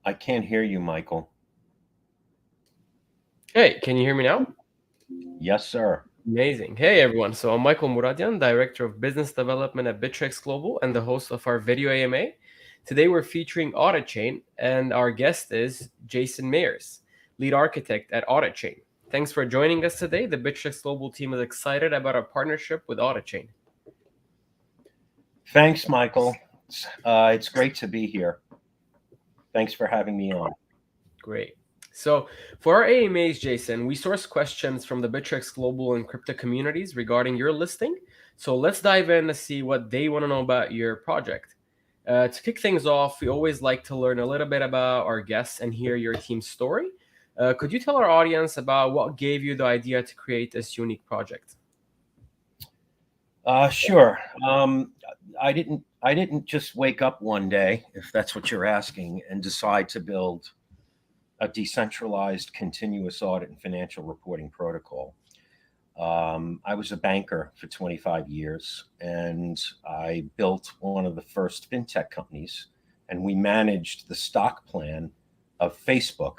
I can't hear you, Michael. Hey, can you hear me now? Yes, sir. Amazing. Hey, everyone. So I'm Michael Muradian, Director of Business Development at Bittrex Global and the host of our video AMA. Today we're featuring Auditchain, and our guest is Jason Meyers, Lead Architect at Auditchain. Thanks for joining us today. The Bittrex Global team is excited about our partnership with Auditchain. Thanks, Michael. It's great to be here. Thanks for having me on. Great. So, for our AMAs, Jason, we source questions from the Bittrex Global and crypto communities regarding your listing. So, let's dive in to see what they want to know about your project. To kick things off, we always like to learn a little bit about our guests and hear your team's story. Could you tell our audience about what gave you the idea to create this unique project? Sure. I didn't just wake up one day, if that's what you're asking, and decide to build a decentralized continuous audit and financial reporting protocol. I was a banker for 25 years, and I built one of the first fintech companies, and we managed the stock plan of Facebook,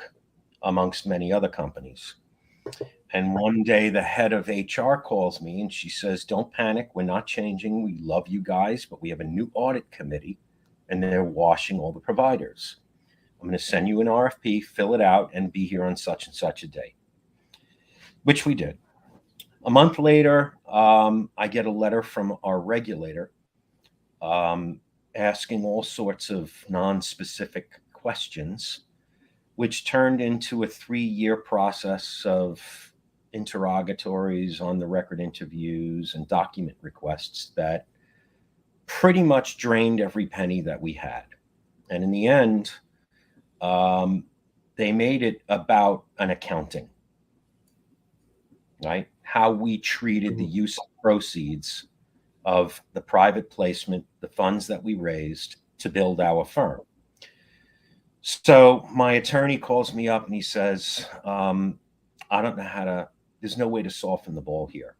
amongst many other companies. And one day, the head of HR calls me and she says, "Don't panic. We're not changing. We love you guys, but we have a new audit committee and they're washing all the providers. I'm going to send you an RFP, fill it out, and be here on such and such a day," which we did. A month later, I get a letter from our regulator asking all sorts of non specific questions, which turned into a 3-year process of interrogatories, on the record interviews, and document requests that pretty much drained every penny that we had. And in the end, um, they made it about an accounting, right? How we treated the Mhm. use of proceeds of the private placement, the funds that we raised to build our firm. So my attorney calls me up and he says, "I don't know how to, there's no way to soften the ball here.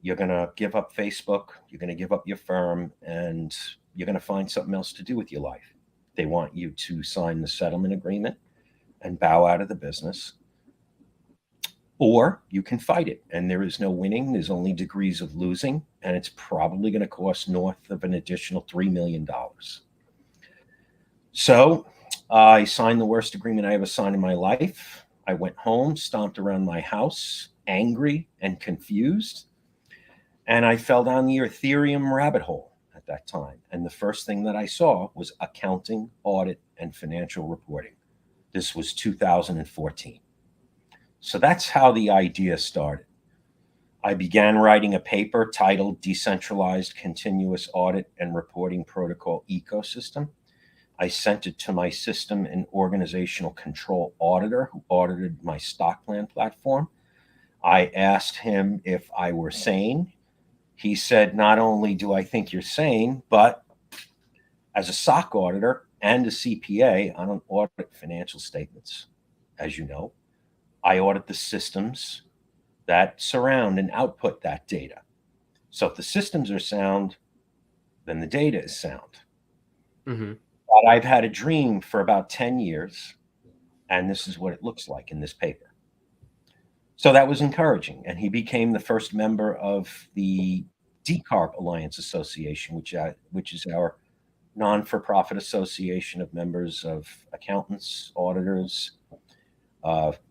You're going to give up Facebook, you're going to give up your firm, and you're going to find something else to do with your life. They want you to sign the settlement agreement and bow out of the business, or you can fight it. And there is no winning, there's only degrees of losing, and it's probably going to cost north of an additional $3 million." So I signed the worst agreement I ever signed in my life. I went home, stomped around my house, angry and confused, and I fell down the Ethereum rabbit hole at that time. And the first thing that I saw was accounting, audit, and financial reporting. This was 2014. So that's how the idea started. I began writing a paper titled Decentralized Continuous Audit and Reporting Protocol Ecosystem. I sent it to my system and organizational control auditor who audited my stock plan platform. I asked him if I were sane. He said, "Not only do I think you're sane, but as a SOC auditor and a CPA, I don't audit financial statements. As you know, I audit the systems that surround and output that data. So if the systems are sound, then the data is sound." Hmm. But I've had a dream for about 10 years, and this is what it looks like in this paper. So that was encouraging. And he became the first member of the Decarb Alliance Association, which is our non for profit association of members of accountants, auditors,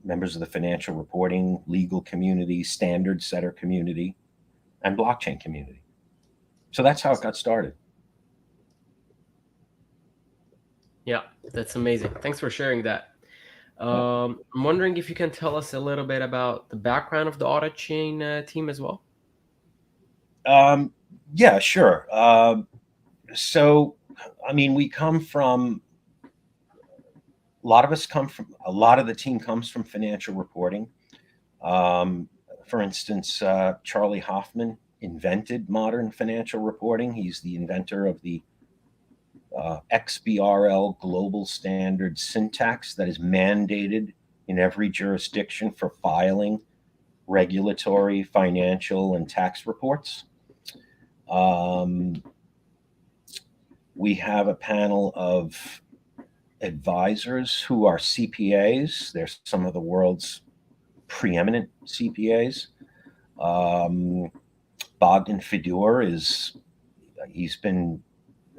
members of the financial reporting, legal community, standard setter community, and blockchain community. So that's how it got started. Yeah, that's amazing. Thanks for sharing that. Yeah. I'm wondering if you can tell us a little bit about the background of the audit chain team as well. Um, yeah, sure. So, I mean, we come from a lot of the team comes from financial reporting. Um, for instance, Charlie Hoffman invented modern financial reporting. He's the inventor of the XBRL global standard syntax that is mandated in every jurisdiction for filing regulatory, financial, and tax reports. Um, we have a panel of advisors who are CPAs. They're some of the world's preeminent CPAs. Bogdan Fedor he's been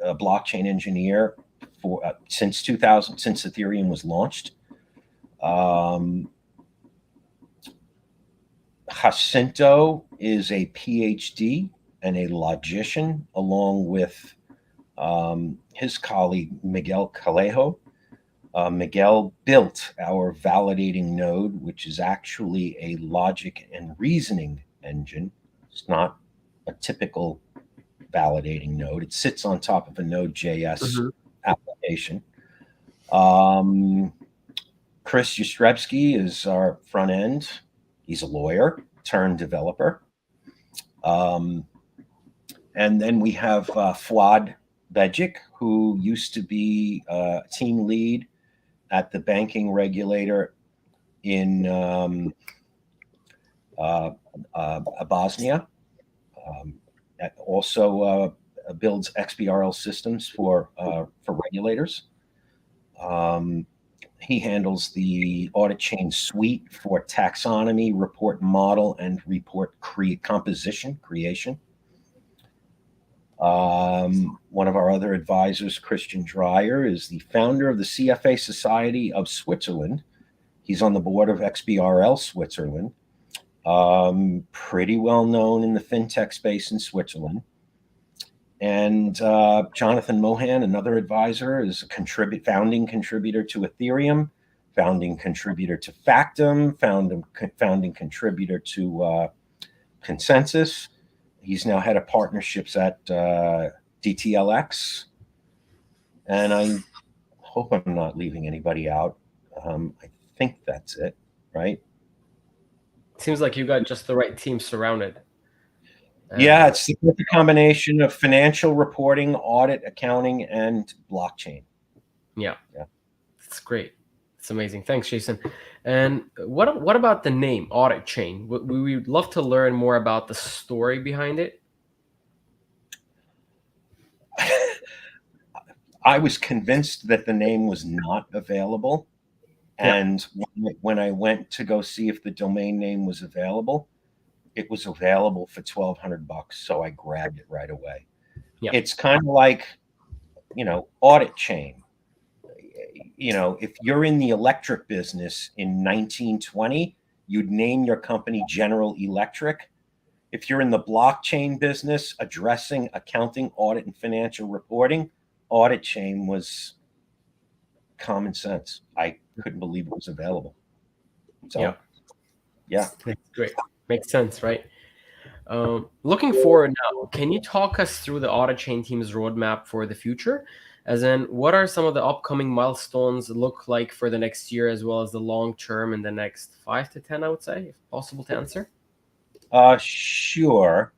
a blockchain engineer for since 2000, since Ethereum was launched. Jacinto is a PhD and a logician, along with his colleague Miguel Calejo. Miguel built our validating node, which is actually a logic and reasoning engine. It's not a typical validating node. It sits on top of a Node.js application. Chris Yastrebsky is our front end. He's a lawyer turned developer. And then we have Fuad Bejic, who used to be team lead at the banking regulator in Bosnia. Also builds XBRL systems for regulators. He handles the Auditchain suite for taxonomy, report model, and report composition creation. One of our other advisors, Christian Dreyer, is the founder of the CFA Society of Switzerland. He's on the board of XBRL Switzerland. Pretty well known in the fintech space in Switzerland. And Jonathan Mohan, another advisor, is a founding contributor to Ethereum, founding contributor to Factum, founding contributor to Consensus. He's now head of partnerships at DTLX. And I hope I'm not leaving anybody out. I think that's it, right? Seems like you got just the right team surrounded. Yeah, it's the perfect combination of financial reporting, audit, accounting, and blockchain. Yeah. It's great. It's amazing. Thanks, Jason. And what about the name Auditchain? We would love to learn more about the story behind it. I was convinced that the name was not available. And when I went to go see if the domain name was available, it was available for $1,200. So I grabbed it right away. Yeah. It's kind of like, audit chain. If you're in the electric business in 1920, you'd name your company General Electric. If you're in the blockchain business addressing accounting, audit, and financial reporting, Auditchain was common sense. I couldn't believe it was available. So, yeah. That's great. Makes sense, right? Looking forward now, can you talk us through the Auditchain team's roadmap for the future? As in, what are some of the upcoming milestones look like for the next year, as well as the long term in the next 5 to 10, I would say, if possible to answer? Sure.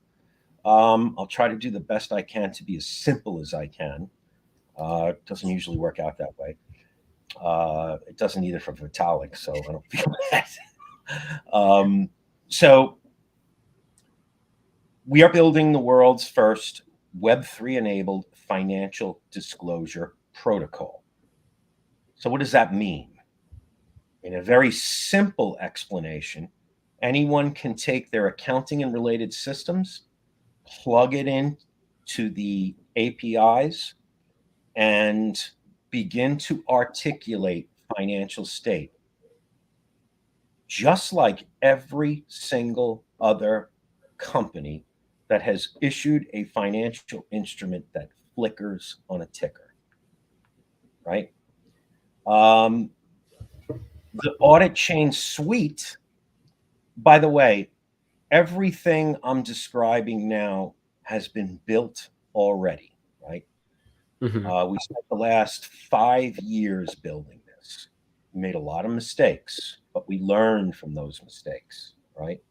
I'll try to do the best I can to be as simple as I can. It doesn't usually work out that way. It doesn't either for Vitalik, so I don't feel bad. So we are building the world's first Web3-enabled financial disclosure protocol. So what does that mean? In a very simple explanation, anyone can take their accounting and related systems, plug it in to the APIs, and begin to articulate financial state, just like every single other company that has issued a financial instrument that flickers on a ticker, right? The Auditchain suite, by the way, everything I'm describing now has been built already, right? We spent the last 5 years building this. We made a lot of mistakes, but we learned from those mistakes, right?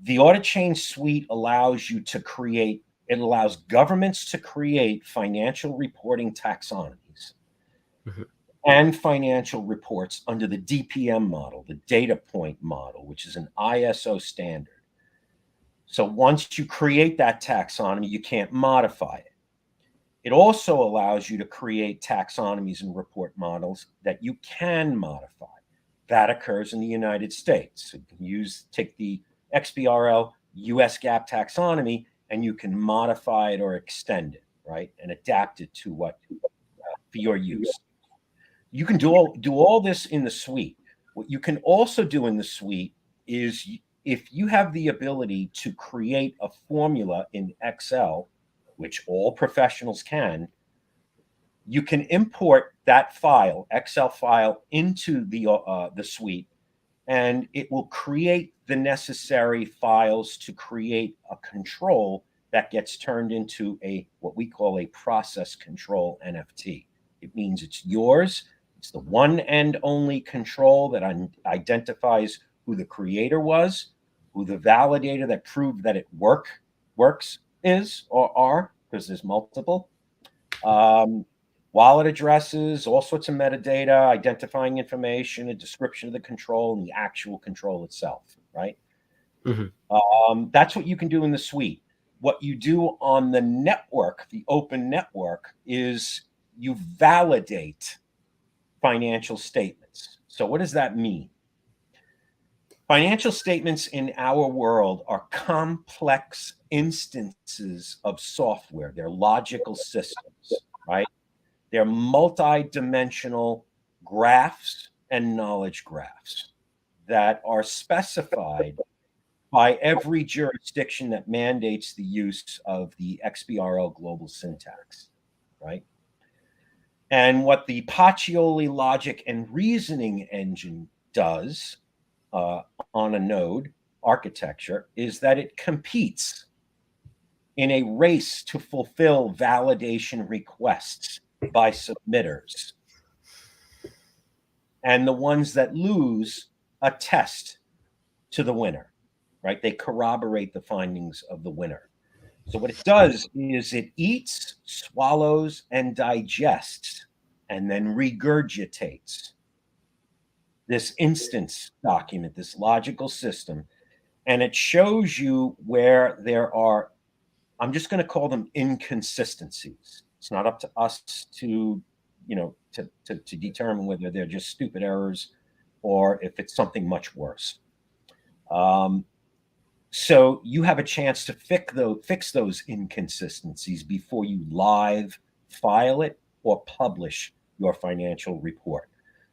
The Auditchain suite allows governments to create financial reporting taxonomies and financial reports under the DPM model, the data point model, which is an ISO standard. So once you create that taxonomy, you can't modify it. It also allows you to create taxonomies and report models that you can modify. That occurs in the United States. You can take the XBRL US GAAP taxonomy and you can modify it or extend it, right? And adapt it to what for your use. You can do all this in the suite. What you can also do in the suite is if you have the ability to create a formula in Excel, which all professionals can, you can import that file, Excel file, into the suite, and it will create the necessary files to create a control that gets turned into what we call a process control NFT. It means it's yours. It's the one and only control that identifies who the creator was, who the validator that proved that it works is or are, because there's multiple. Wallet addresses, all sorts of metadata, identifying information, a description of the control, and the actual control itself, right? That's what you can do in the suite. What you do on the network, the open network, is you validate financial statements. So what does that mean? Financial statements in our world are complex instances of software. They're logical systems, right? They're multi-dimensional graphs and knowledge graphs that are specified by every jurisdiction that mandates the use of the XBRL global syntax, right? And what the Pacioli logic and reasoning engine does on a node architecture is that it competes in a race to fulfill validation requests by submitters. And the ones that lose attest to the winner, right? They corroborate the findings of the winner. So what it does is it eats, swallows, and digests, and then regurgitates this instance document, this logical system, and it shows you where there are, I'm just going to call them inconsistencies. It's not up to us to, to determine whether they're just stupid errors or if it's something much worse. So you have a chance to fix those inconsistencies before you live file it or publish your financial report.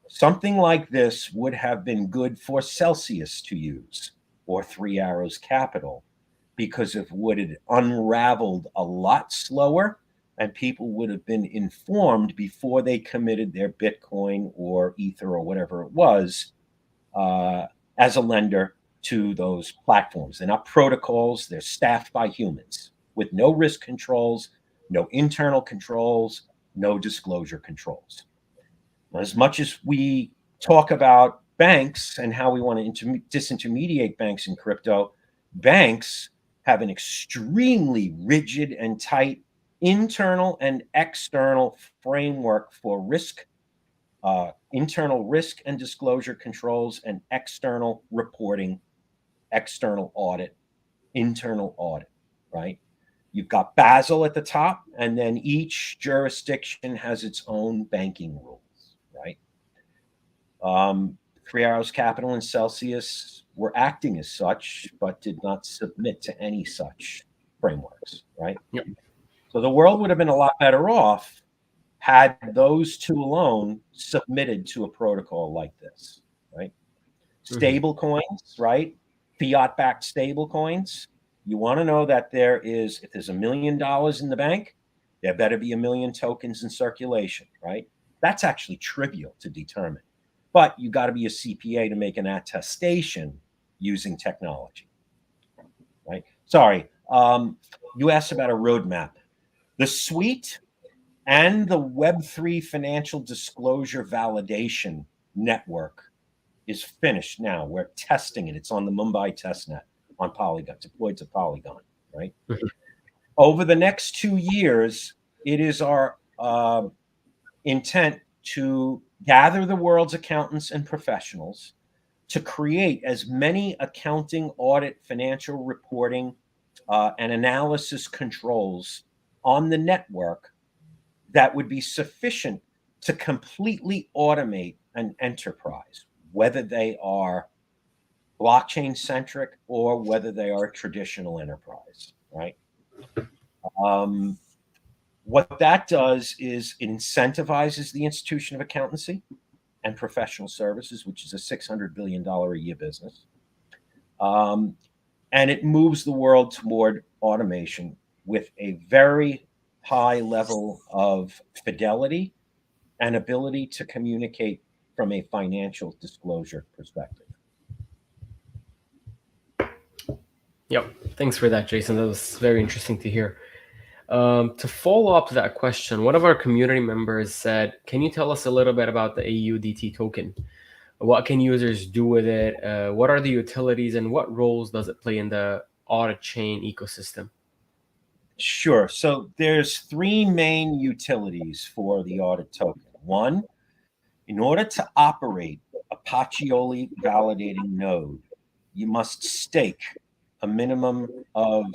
Something like this would have been good for Celsius to use or Three Arrows Capital because it would have unraveled a lot slower and people would have been informed before they committed their Bitcoin or Ether or whatever it was as a lender to those platforms. They're not protocols. They're staffed by humans with no risk controls, no internal controls, no disclosure controls. As much as we talk about banks and how we want to disintermediate banks in crypto, banks have an extremely rigid and tight internal and external framework for risk, internal risk and disclosure controls, and external reporting, external audit, internal audit, right? You've got Basel at the top, and then each jurisdiction has its own banking rules, right? Three Arrows Capital and Celsius were acting as such, but did not submit to any such frameworks, right? Yep. So the world would have been a lot better off had those two alone submitted to a protocol like this, right? Stable coins, right? Fiat-backed stable coins. You want to know that if there's $1 million in the bank, there better be 1 million tokens in circulation, right? That's actually trivial to determine. But you got to be a CPA to make an attestation using technology, right? Sorry, you asked about a roadmap. The suite and the Web3 financial disclosure validation network is finished now. We're testing it. It's on the Mumbai testnet on Polygon, deployed to Polygon, right? Over the next 2 years, it is our intent to gather the world's accountants and professionals to create as many accounting, audit, financial reporting, and analysis controls on the network that would be sufficient to completely automate an enterprise, whether they are blockchain centric or whether they are a traditional enterprise, right? What that does is it incentivizes the institution of accountancy and professional services, which is a $600 billion a year business. And it moves the world toward automation with a very high level of fidelity and ability to communicate from a financial disclosure perspective. Yep. Thanks for that, Jason. That was very interesting to hear. To follow up to that question, one of our community members said, can you tell us a little bit about the AUDT token? What can users do with it? What are the utilities and what roles does it play in the Auditchain ecosystem? Sure. So there's three main utilities for the audit token. One, in order to operate a Pacioli validating node, you must stake a minimum of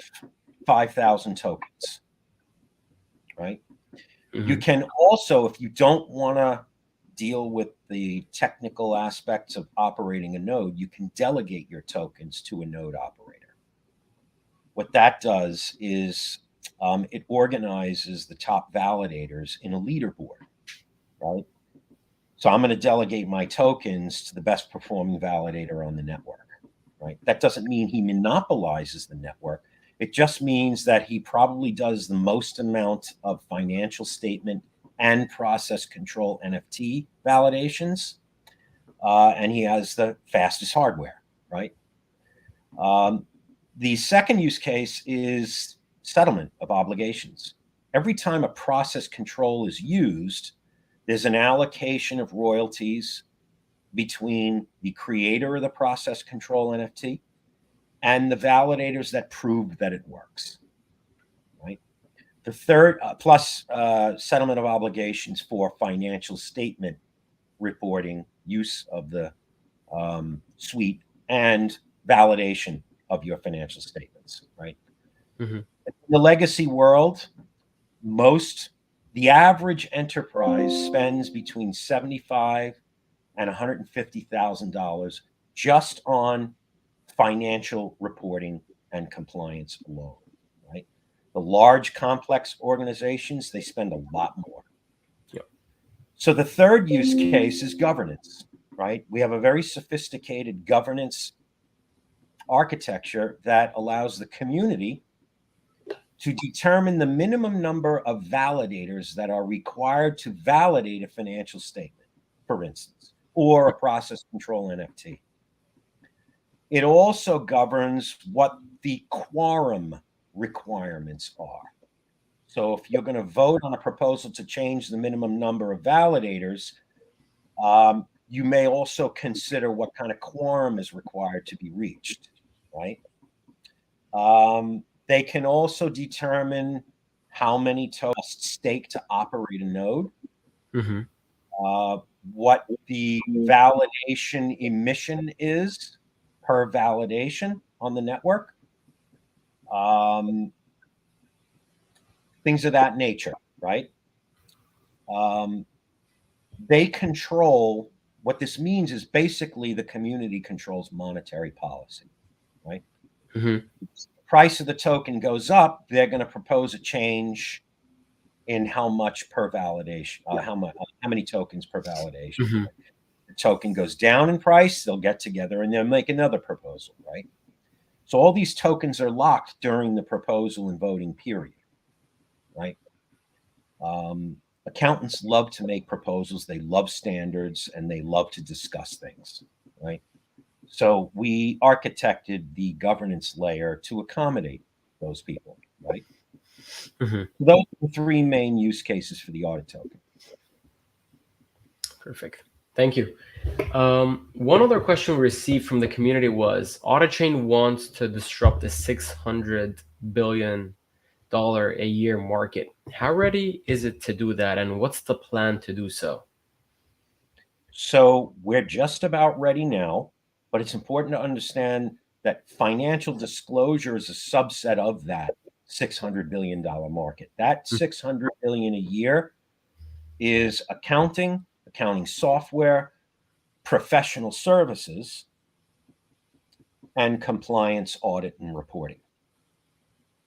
5,000 tokens, right? Mm-hmm. You can also, if you don't want to deal with the technical aspects of operating a node, you can delegate your tokens to a node operator. What that does is it organizes the top validators in a leaderboard, right? So I'm going to delegate my tokens to the best performing validator on the network, right? That doesn't mean he monopolizes the network. It just means that he probably does the most amount of financial statement and process control NFT validations, and he has the fastest hardware, right? The second use case is settlement of obligations. Every time a process control is used, there's an allocation of royalties between the creator of the process control NFT and the validators that prove that it works, right? The third, plus settlement of obligations for financial statement reporting, use of the suite, and validation of your financial statements, right? Mm-hmm. In the legacy world, the average enterprise spends between $75,000 and $150,000 just on financial reporting and compliance alone, right? The large, complex organizations, they spend a lot more. Yep. So the third use case is governance, right? We have a very sophisticated governance architecture that allows the community to determine the minimum number of validators that are required to validate a financial statement, for instance, or a process control NFT. It also governs what the quorum requirements are. So if you're going to vote on a proposal to change the minimum number of validators, you may also consider what kind of quorum is required to be reached, right? They can also determine how many tokens stake to operate a node, mm-hmm. What the validation emission is per validation on the network, things of that nature, right? They control, what this means is basically the community controls monetary policy, right? Mm-hmm. Price of the token goes up, they're going to propose a change in how much per validation, how many tokens per validation. Mm-hmm. The token goes down in price, they'll get together and they'll make another proposal, right? So all these tokens are locked during the proposal and voting period, right? Accountants love to make proposals, they love standards, and they love to discuss things, right? So we architected the governance layer to accommodate those people, right? Mm-hmm. Those are the three main use cases for the audit token. Perfect. Thank you. One other question we received from the community was, Auditchain wants to disrupt the $600 billion a year market. How ready is it to do that, and what's the plan to do so? So we're just about ready now, but it's important to understand that financial disclosure is a subset of that $600 billion market. That $600 billion a year is accounting software, professional services, and compliance, audit, and reporting,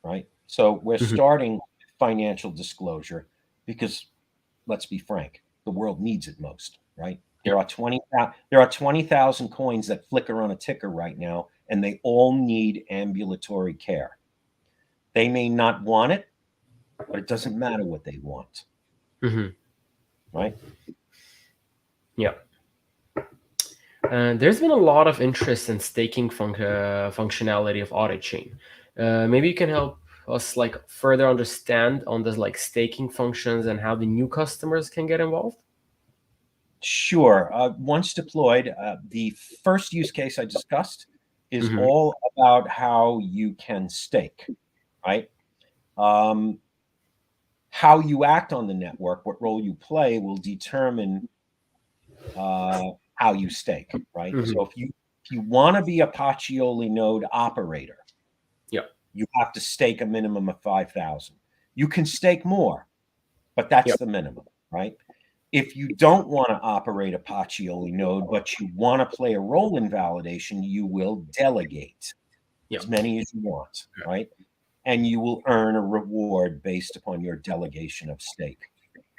right? So we're Mhm. starting with financial disclosure because, let's be frank, the world needs it most, right? Yep. There are 20,000 coins that flicker on a ticker right now, and they all need ambulatory care. They may not want it, but it doesn't matter what they want, Mhm. right? Yep. There's been a lot of interest in staking functionality of Auditchain. Maybe you can help us like further understand on the like staking functions and how the new customers can get involved. Sure. Once deployed, the first use case I discussed is Hmm. all about how you can stake, right? Um, how you act on the network, what role you play, will determine how you stake, right? Hmm. So if you want to be a Pacioli node operator, Yep. you have to stake a minimum of 5,000. You can stake more, but that's Yep. the minimum, right? If you don't want to operate a Pacioli node, but you want to play a role in validation, you will delegate as Yep. many as you want, right? And you will earn a reward based upon your delegation of stake,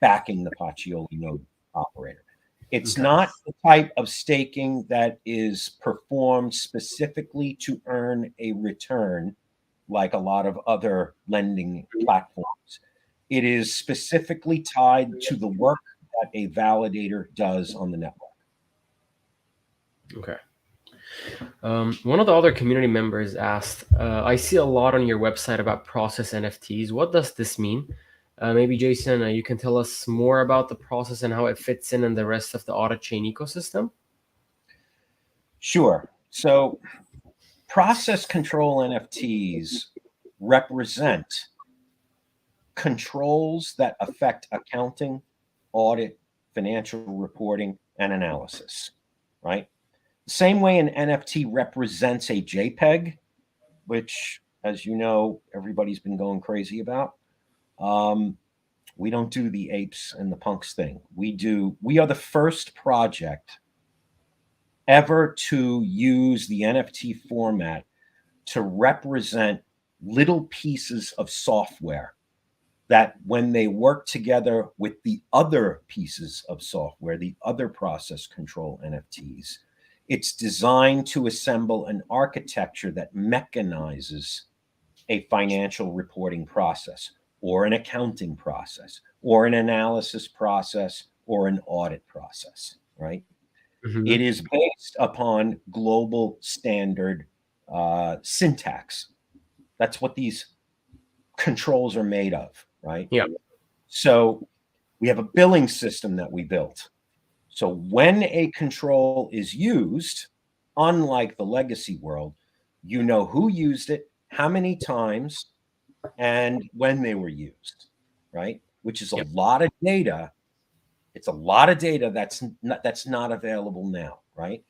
backing the Pacioli node operator. It's Okay. not the type of staking that is performed specifically to earn a return like a lot of other lending platforms. It is specifically tied to the work that a validator does on the network. Okay. One of the other community members asked, I see a lot on your website about process NFTs. What does this mean? Maybe Jason, you can tell us more about the process and how it fits in the rest of the audit chain ecosystem. Sure. So, process control NFTs represent controls that affect accounting, audit, financial reporting, and analysis, right? The same way an NFT represents a JPEG, which, as you know, everybody's been going crazy about. Um, we don't do the apes and the punks thing. We are the first project ever to use the NFT format to represent little pieces of software that, when they work together with the other pieces of software, the other process control NFTs, it's designed to assemble an architecture that mechanizes a financial reporting process or an accounting process or an analysis process or an audit process, right? It Hmm. is based upon global standard syntax. That's what these controls are made of, right? Yeah. So we have a billing system that we built. So when a control is used, unlike the legacy world, you know who used it, how many times, and when they were used, right? Which is a Yeah. lot of data. It's a lot of data that's not available now, right?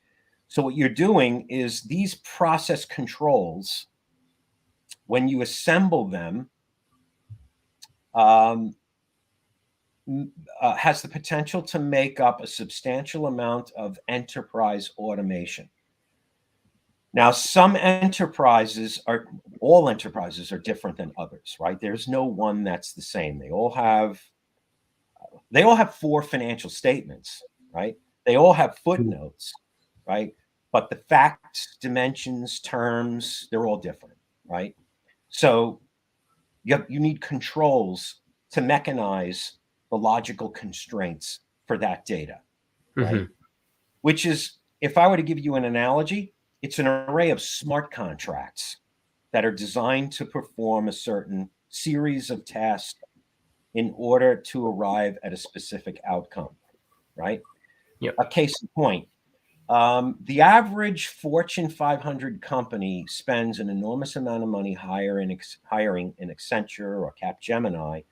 So what you're doing is these process controls, when you assemble them, um, has the potential to make up a substantial amount of enterprise automation. Now, all enterprises are different than others, right? There's no one that's the same. They all have four financial statements, right? They all have footnotes, right? But the facts, dimensions, terms, they're all different, right? So you need controls to mechanize the logical constraints for that data, right? Hmm. Which is, if I were to give you an analogy, it's an array of smart contracts that are designed to perform a certain series of tasks in order to arrive at a specific outcome, right? Yep. A case in point, the average Fortune 500 company spends an enormous amount of money hiring an Accenture or Capgemini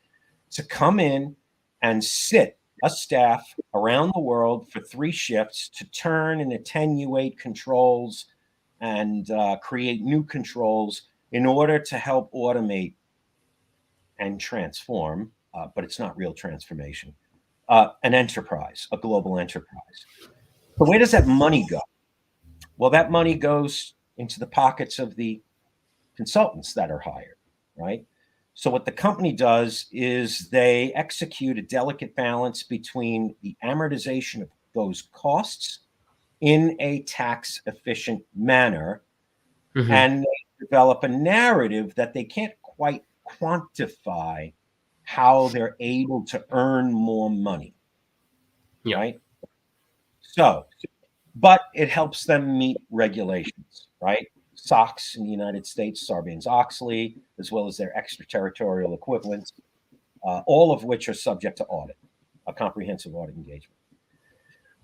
to come in and sit a staff around the world for 3 shifts to turn and attenuate controls and create new controls in order to help automate and transform, but it's not real transformation, an enterprise, a global enterprise. So where does that money go? Well, that money goes into the pockets of the consultants that are hired, right? So what the company does is they execute a delicate balance between the amortization of those costs in a tax efficient manner, Hmm. and they develop a narrative that they can't quite quantify how they're able to earn more money, Yeah. right? So, but it helps them meet regulations, right? SOX in the United States, Sarbanes-Oxley, as well as their extraterritorial equivalents, all of which are subject to audit, a comprehensive audit engagement.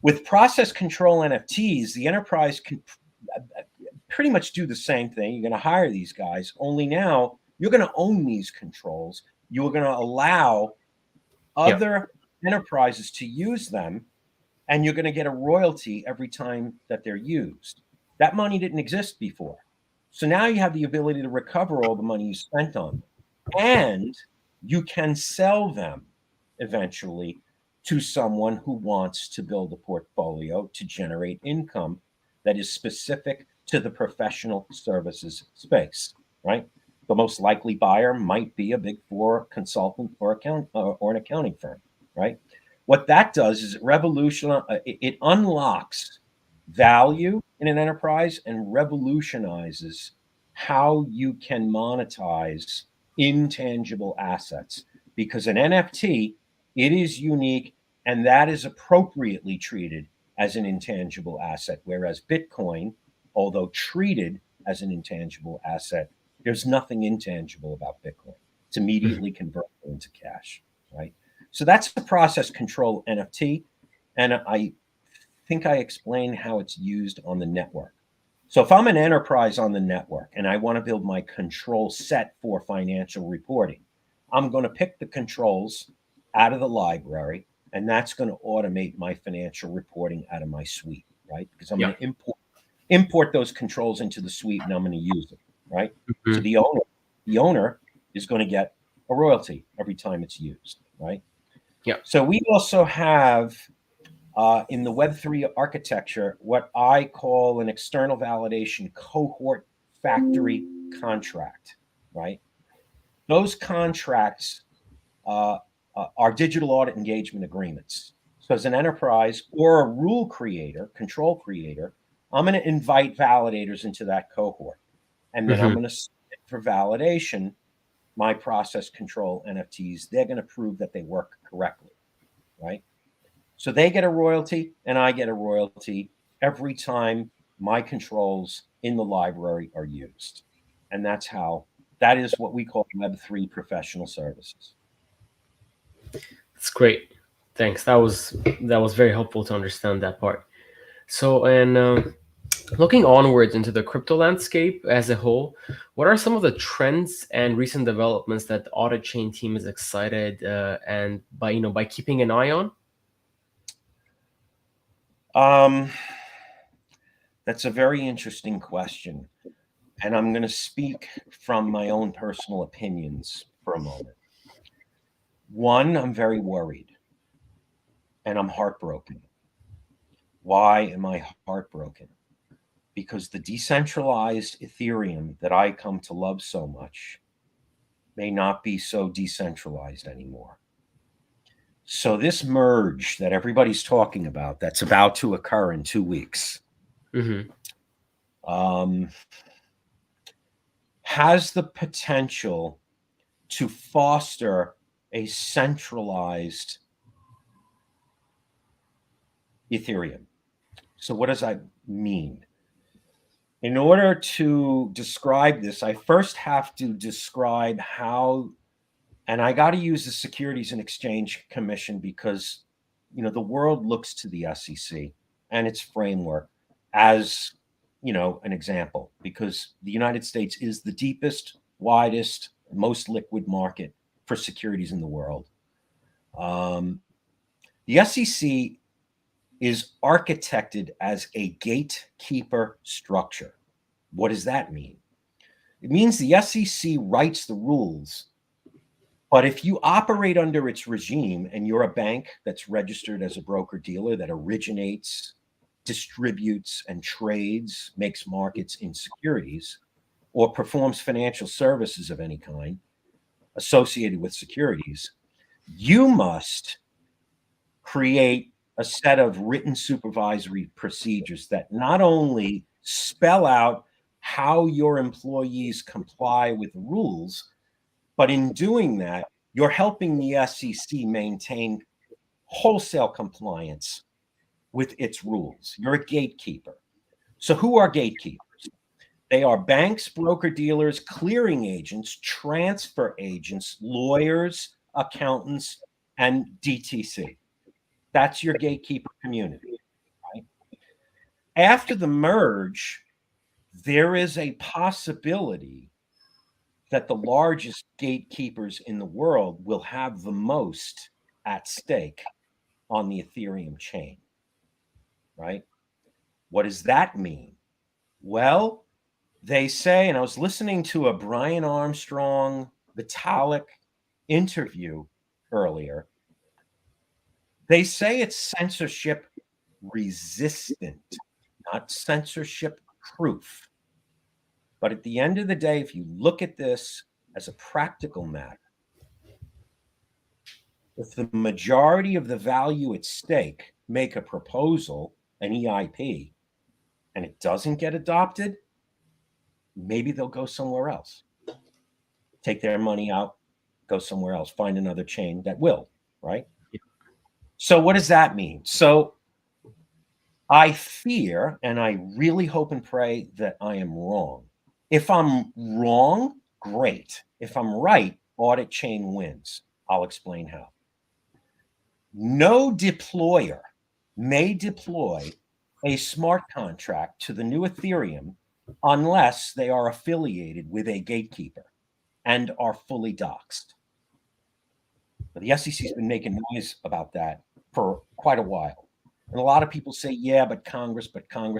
With process control NFTs, the enterprise can pretty much do the same thing. You're going to hire these guys, only now you're going to own these controls. You're going to allow Yeah. other enterprises to use them, and you're going to get a royalty every time that they're used. That money didn't exist before. So now you have the ability to recover all the money you spent on them. And you can sell them eventually to someone who wants to build a portfolio to generate income that is specific to the professional services space, right? The most likely buyer might be a big four consultant or an accounting firm, right? What that does is it unlocks value in an enterprise and revolutionizes how you can monetize intangible assets, because an NFT, it is unique, and that is appropriately treated as an intangible asset, whereas Bitcoin, although treated as an intangible asset, there's nothing intangible about Bitcoin. It's Mhm. immediately convertible into cash, right? So that's the process control NFT, and I think I explained how it's used on the network. So if I'm an enterprise on the network and I want to build my control set for financial reporting, I'm going to pick the controls out of the library, and that's going to automate my financial reporting out of my suite, right? Because I'm Yeah. going to import those controls into the suite, and I'm going to use them, right? So Mhm. the owner is going to get a royalty every time it's used, right? Yeah. So we also have in the Web3 architecture what I call an external validation cohort factory contract, right? Those contracts are digital audit engagement agreements. So, as an enterprise or a rule creator, control creator, I'm going to invite validators into that cohort. And then I'm Mhm. going to submit for validation my process control NFTs. They're going to prove that they work correctly, right? So they get a royalty and I get a royalty every time my controls in the library are used. And that is what we call Web3 professional services. That's great. Thanks. That was very helpful to understand that part. So, and looking onwards into the crypto landscape as a whole, what are some of the trends and recent developments that the Audit Chain team is excited and by keeping an eye on? Um, that's a very interesting question. And I'm going to speak from my own personal opinions for a moment. One, I'm very worried and I'm heartbroken. Why am I heartbroken? Because the decentralized Ethereum that I come to love so much may not be so decentralized anymore. So, this merge that everybody's talking about that's about to occur in 2 weeks Hmm. um, has the potential to foster a centralized Ethereum. So, what does that mean? In order to describe this, I first have to describe how, and I got to use the Securities and Exchange Commission because, the world looks to the SEC and its framework as, an example, because the United States is the deepest, widest, most liquid market for securities in the world. The SEC is architected as a gatekeeper structure. What does that mean? It means the SEC writes the rules But if you operate under its regime and you're a bank that's registered as a broker dealer that originates, distributes, and trades, makes markets in securities, or performs financial services of any kind associated with securities, you must create a set of written supervisory procedures that not only spell out how your employees comply with the rules, but in doing that, you're helping the SEC maintain wholesale compliance with its rules. You're a gatekeeper. So, who are gatekeepers? They are banks, broker dealers, clearing agents, transfer agents, lawyers, accountants, and DTC. That's your gatekeeper community. Right? After the merge, there is a possibility that the largest gatekeepers in the world will have the most at stake on the Ethereum chain, right? What does that mean? Well, they say, and I was listening to a Brian Armstrong Vitalik interview earlier. They say it's censorship resistant, not censorship proof. But at the end of the day, if you look at this as a practical matter, if the majority of the value at stake make a proposal, an EIP, and it doesn't get adopted, maybe they'll go somewhere else. Take their money out, go somewhere else, find another chain that will, right? So what does that mean? So I fear, and I really hope and pray that I am wrong. If I'm wrong, great. If I'm right, Auditchain wins. I'll explain how. No deployer may deploy a smart contract to the new Ethereum unless they are affiliated with a gatekeeper and are fully doxxed. But the SEC has been making noise about that for quite a while. And a lot of people say, yeah, but Congress.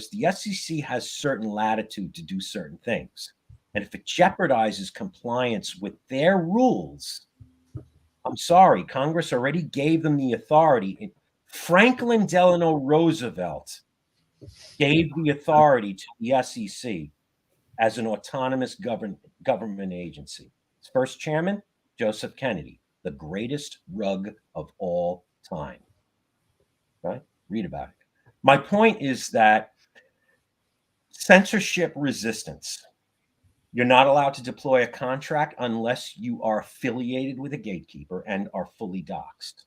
The SEC has certain latitude to do certain things. And if it jeopardizes compliance with their rules, I'm sorry, Congress already gave them the authority. Franklin Delano Roosevelt gave the authority to the SEC as an autonomous government agency. Its first chairman, Joseph Kennedy, the greatest rug of all time. Right? Read about it. My point is that censorship resistance. You're not allowed to deploy a contract unless you are affiliated with a gatekeeper and are fully doxxed.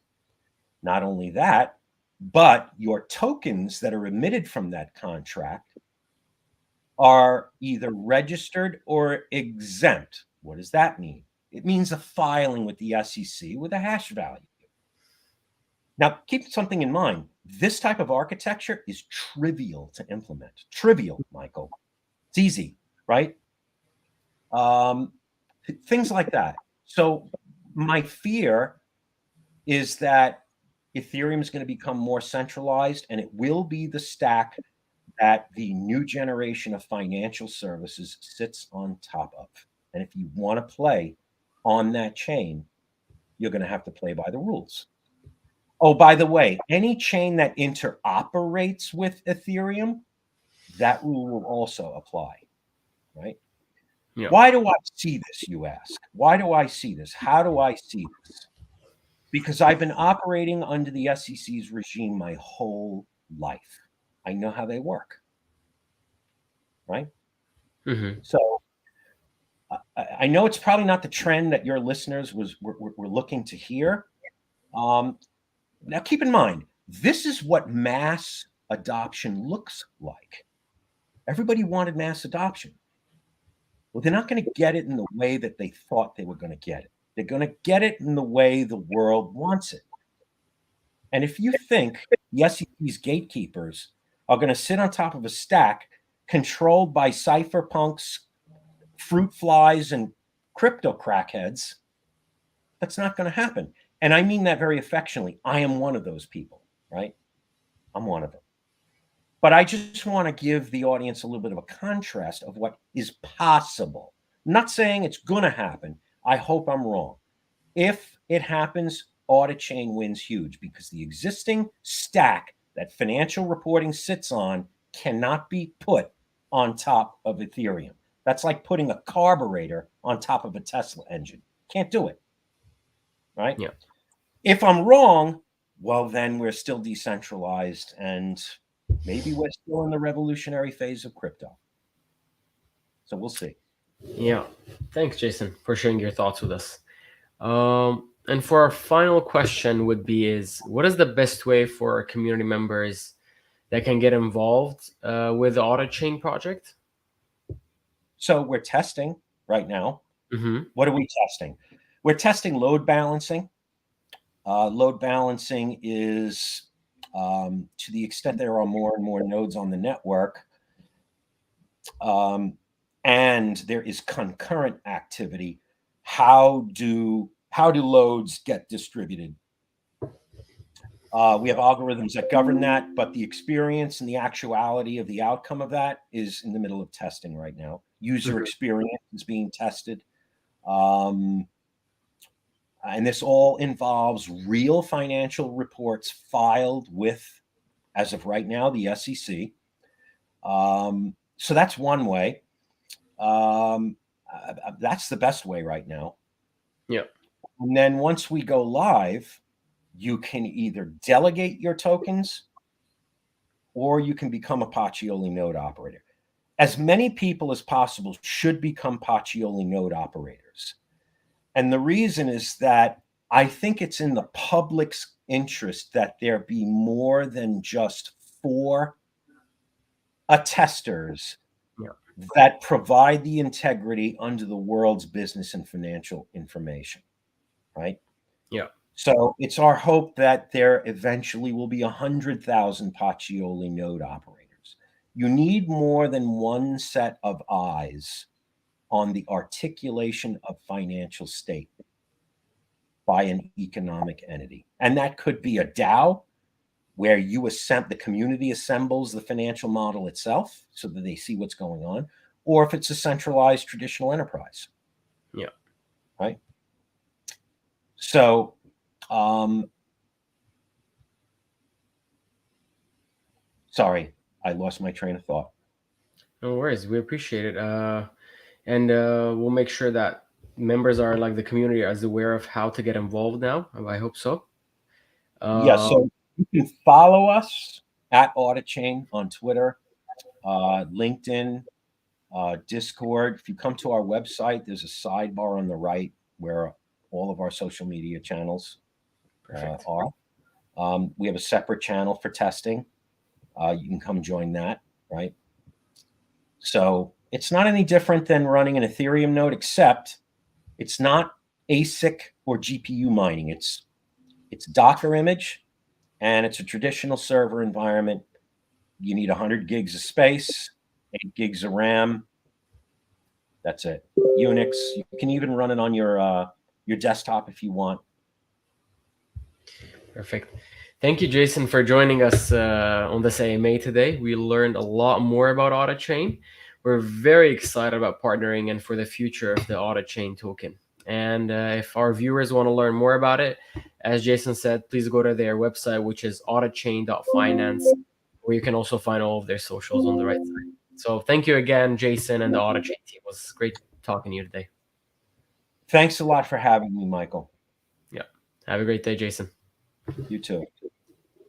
Not only that, but your tokens that are emitted from that contract are either registered or exempt. What does that mean? It means a filing with the SEC with a hash value. Now, keep something in mind. This type of architecture is trivial to implement. Trivial, Michael. It's easy, right? Things like that. So my fear is that Ethereum is going to become more centralized, and it will be the stack that the new generation of financial services sits on top of. And if you want to play on that chain, you're going to have to play by the rules. Oh, by the way, any chain that interoperates with Ethereum, that rule will also apply, right? Yeah. Why do I see this, you ask? Why do I see this? How do I see this? Because I've been operating under the SEC's regime my whole life. I know how they work, right? Mm-hmm. So I know it's probably not the trend that your listeners were looking to hear. Now, keep in mind, this is what mass adoption looks like. Everybody wanted mass adoption. Well, they're not going to get it in the way that they thought they were going to get it. They're going to get it in the way the world wants it. And if you think the SEC's gatekeepers are going to sit on top of a stack controlled by cypherpunks, fruit flies, and crypto crackheads, that's not going to happen. And I mean that very affectionately. I am one of those people, right? I'm one of them. But I just want to give the audience a little bit of a contrast of what is possible. I'm not saying it's going to happen. I hope I'm wrong. If it happens, Auditchain wins huge because the existing stack that financial reporting sits on cannot be put on top of Ethereum. That's like putting a carburetor on top of a Tesla engine. Can't do it, right? Yeah. If I'm wrong, well, then we're still decentralized and maybe we're still in the revolutionary phase of crypto. So we'll see. Yeah. Thanks, Jason, for sharing your thoughts with us. And for our final question would be what is the best way for our community members that can get involved with the Auditchain project? So we're testing right now. Mm-hmm. What are we testing? We're testing load balancing. Load balancing is to the extent there are more and more nodes on the network, and there is concurrent activity. How do loads get distributed? We have algorithms that govern that, but the experience and the actuality of the outcome of that is in the middle of testing right now. User experience is being tested. And this all involves real financial reports filed with, as of right now, the SEC. So that's one way. That's the best way right now. Yeah. And then once we go live, you can either delegate your tokens or you can become a Pacioli node operator. As many people as possible should become Pacioli node operators. And the reason is that I think it's in the public's interest that there be more than just 4 attesters that provide the integrity under the world's business and financial information, right? Yeah. So it's our hope that there eventually will be 100,000 Pacioli node operators. You need more than one set of eyes on the articulation of financial state by an economic entity. And that could be a DAO, where the community assembles the financial model itself so that they see what's going on, or if it's a centralized traditional enterprise. Yeah. Right. So, sorry, I lost my train of thought. No worries. We appreciate it. And we'll make sure that members are the community is aware of how to get involved now. I hope so. Yeah. So you can follow us at Auditchain on Twitter, LinkedIn, Discord. If you come to our website, there's a sidebar on the right where all of our social media channels are. We have a separate channel for testing. You can come join that, right? So it's not any different than running an Ethereum node, except it's not ASIC or GPU mining. It's Docker image, and it's a traditional server environment. You need 100 gigs of space, 8 gigs of RAM. That's it. Unix. You can even run it on your desktop if you want. Perfect. Thank you, Jason, for joining us on this AMA today. We learned a lot more about Auditchain. We're very excited about partnering and for the future of the Auditchain token. And if our viewers want to learn more about it, as Jason said, please go to their website, which is auditchain.finance, where you can also find all of their socials on the right side. So thank you again, Jason, and the Auditchain team. It was great talking to you today. Thanks a lot for having me, Michael. Yeah. Have a great day, Jason. You too.